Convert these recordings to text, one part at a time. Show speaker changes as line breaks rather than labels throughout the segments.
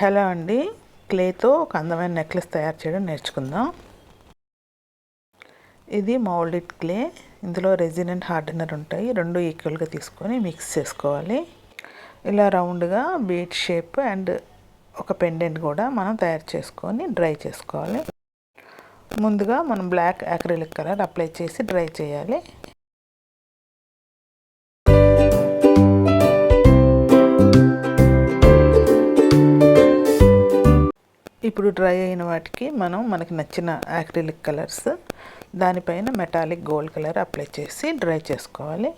Hello అండి, క్లేతో ఒక అందమైన నెక్లెస్ తయారు చేయడం నేర్చుకుందాం. ఇది మౌల్డిట్ క్లే. ఇందులో రెజిన్ అండ్ హార్డెనర్ ఉంటాయి. రెండు ఈక్వల్గా తీసుకొని మిక్స్ చేసుకోవాలి. ఇలా రౌండ్గా బీట్ షేప్ అండ్ ఒక పెండెంట్ కూడా మనం తయారు చేసుకొని డ్రై చేసుకోవాలి. ముందుగా మనం బ్లాక్ acrylic కలర్ అప్లై చేసి డ్రై చేయాలి. ఇప్పుడు డ్రై అయిన వాటికి మనకి నచ్చిన acrylic కలర్స్ దానిపైన మెటాలిక్ గోల్డ్ కలర్ అప్లై చేసి డ్రై చేసుకోవాలి.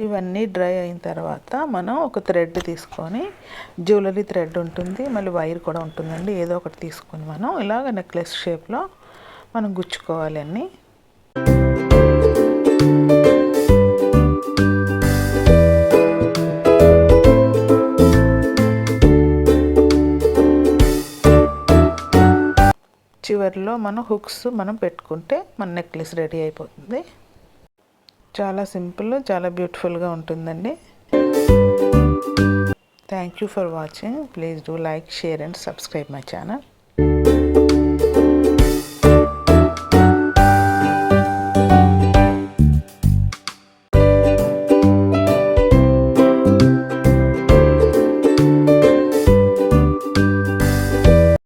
ఇవన్నీ డ్రై అయిన తర్వాత మనం ఒక థ్రెడ్ తీసుకొని, జ్యువెలరీ థ్రెడ్ ఉంటుంది, మళ్ళీ వైర్ కూడా ఉంటుందండి. ఏదో ఒకటి తీసుకొని మనం ఇలాగ నెక్లెస్ షేప్లో మనం గుచ్చుకోవాలి అన్నీ. చివరిలో హుక్స్ పెట్టుకుంటే మన నెక్లెస్ రెడీ అయిపోతుంది. చాలా సింపుల్, చాలా బ్యూటిఫుల్గా ఉంటుందండి. Thank you for watching. Please do like, share and subscribe my channel.